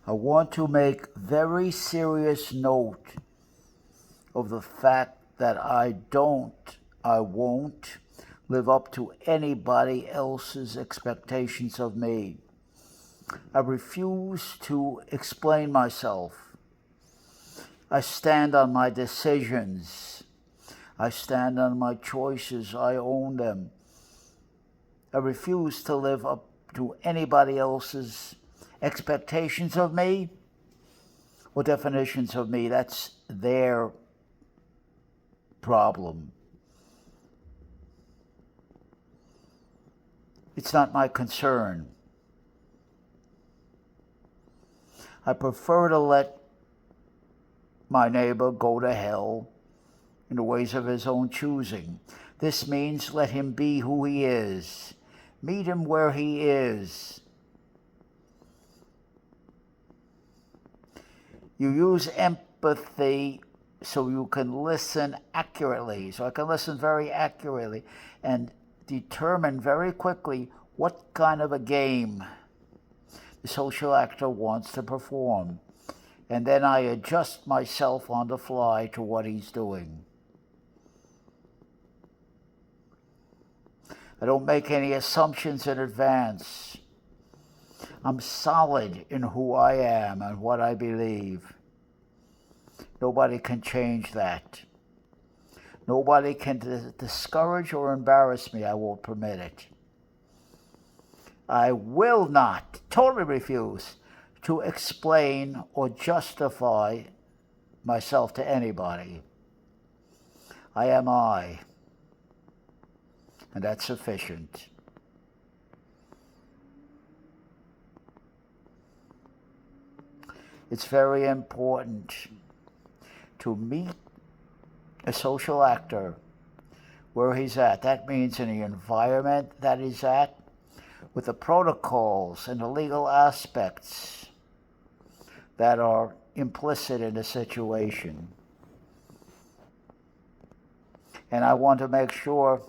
I want to make very serious note of the fact that I won't live up to anybody else's expectations of me. I refuse to explain myself. I stand on my decisions. I stand on my choices. I own them. I refuse to live up to anybody else's expectations of me or definitions of me. That's their problem. It's not my concern. I prefer to let my neighbor go to hell in the ways of his own choosing. This means let him be who he is. Meet him where he is. You use empathy so you can listen accurately. So I can listen very accurately and determine very quickly what kind of a game the social actor wants to perform. And then I adjust myself on the fly to what he's doing. I don't make any assumptions in advance. I'm solid in who I am and what I believe. Nobody can change that. Nobody can discourage or embarrass me. I won't permit it. I will not, totally refuse, to explain or justify myself to anybody. I am I, and that's sufficient. It's very important to meet a social actor where he's at. That means in the environment that he's at, with the protocols and the legal aspects that are implicit in the situation. And I want to make sure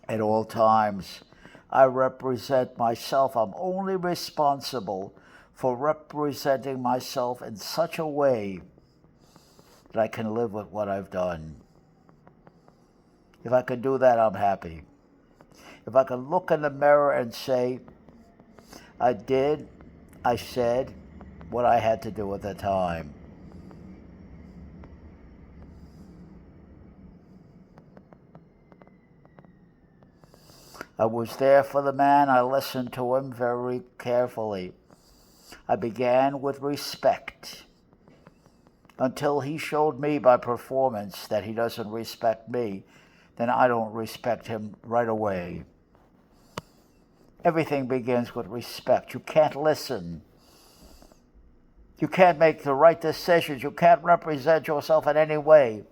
at all times I represent myself. I'm only responsible for representing myself in such a way that I can live with what I've done. If I can do that, I'm happy. If I can look in the mirror and say, I said what I had to do at the time. I was there for the man. I listened to him very carefully. I began with respect until he showed me by performance that he doesn't respect me. Then I don't respect him right away. Everything begins with respect. You can't listen. You can't make the right decisions. You can't represent yourself in any way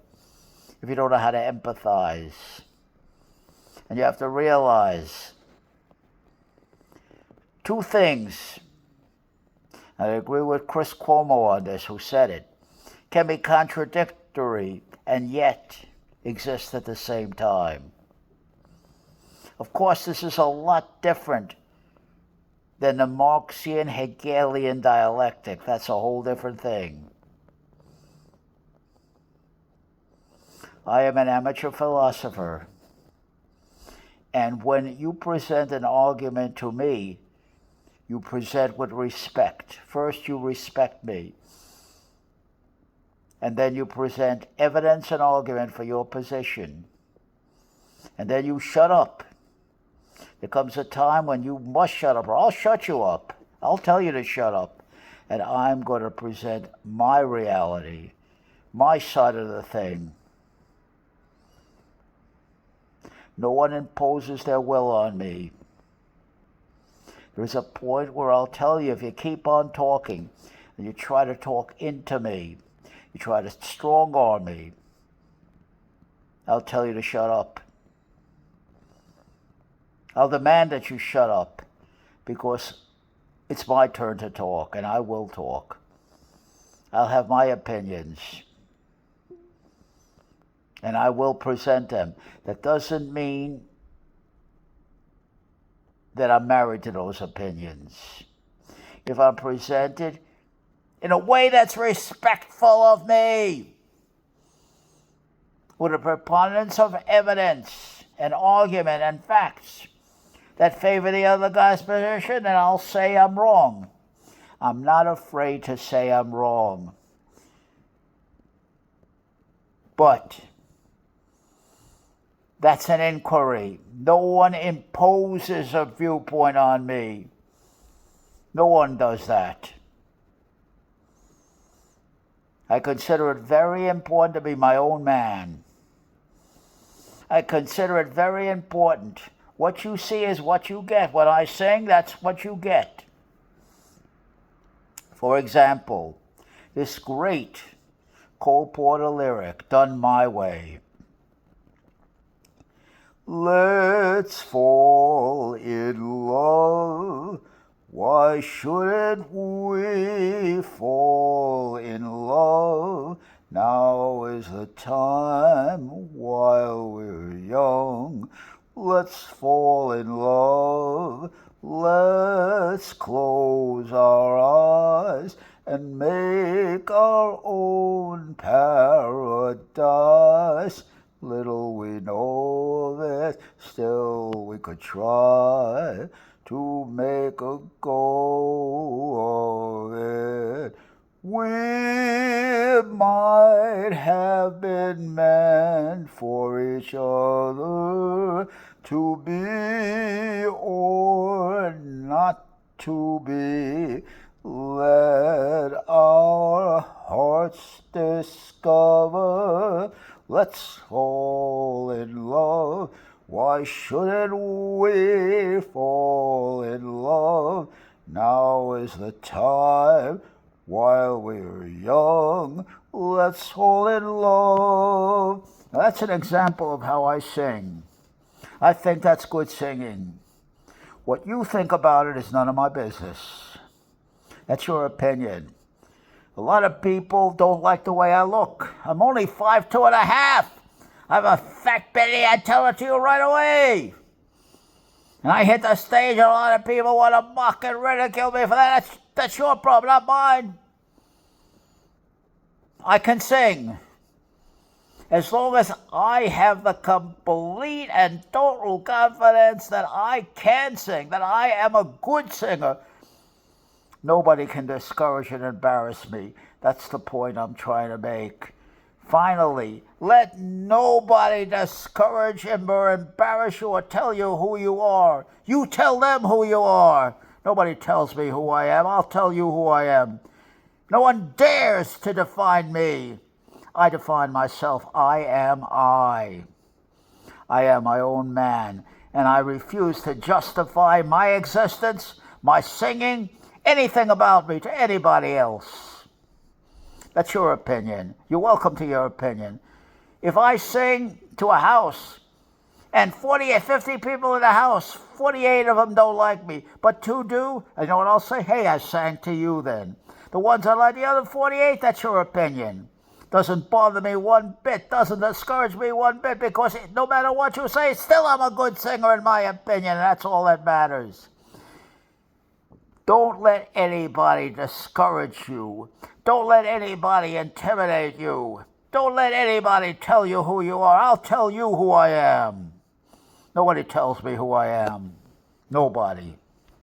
if you don't know how to empathize. And you have to realize two things. I agree with Chris Cuomo on this, who said it. Can be contradictory and yet exist at the same time. Of course, this is a lot different than the Marxian Hegelian dialectic. That's a whole different thing. I am an amateur philosopher. And when you present an argument to me, you present with respect. First, you respect me. And then you present evidence and argument for your position. And then you shut up. There comes a time when you must shut up, or I'll shut you up. I'll tell you to shut up. And I'm going to present my reality, my side of the thing. No one imposes their will on me. There's a point where I'll tell you, if you keep on talking, and you try to talk into me, you try to strong-arm me, I'll tell you to shut up. I'll demand that you shut up, because it's my turn to talk, and I will talk. I'll have my opinions, and I will present them. That doesn't mean that I'm married to those opinions. If I'm presented in a way that's respectful of me, with a preponderance of evidence and argument and facts that favor the other guy's position, and I'll say I'm wrong. I'm not afraid to say I'm wrong. But that's an inquiry. No one imposes a viewpoint on me. No one does that. I consider it very important to be my own man. I consider it very important. What you see is what you get. When I sing, that's what you get. For example, this great Cole Porter lyric, done my way. Let's fall in love. Why shouldn't we fall in love? Now is the time while we're young. Let's fall in love. Let's close our eyes and make our own paradise. Little we know that still we could try to make a go of it. We might have been meant for each other, to be or not to be. Let our hearts discover. Let's fall in love. Why shouldn't we fall in love? Now is the time while we're young. Let's fall in love. Now that's an example of how I sing. I think that's good singing. What you think about it is none of my business. That's your opinion. A lot of people don't like the way I look. I'm only 5'2½". I'm a fat bitty, I tell it to you right away. And I hit the stage and a lot of people want to mock and ridicule me for that. That's your problem, not mine. I can sing. As long as I have the complete and total confidence that I can sing, that I am a good singer, nobody can discourage and embarrass me. That's the point I'm trying to make. Finally, let nobody discourage or embarrass you or tell you who you are. You tell them who you are. Nobody tells me who I am. I'll tell you who I am. No one dares to define me. I define myself. I am I. I am my own man, and I refuse to justify my existence, my singing, anything about me to anybody else. That's your opinion. You're welcome to your opinion. If I sing to a house and 40 or 50 people in the house, 48 of them don't like me, but 2 do, you know what I'll say? Hey, I sang to you then. The ones that like the other 48, that's your opinion. Doesn't bother me one bit, doesn't discourage me one bit, because no matter what you say, still I'm a good singer in my opinion, and that's all that matters. Don't let anybody discourage you. Don't let anybody intimidate you. Don't let anybody tell you who you are. I'll tell you who I am. Nobody tells me who I am. Nobody.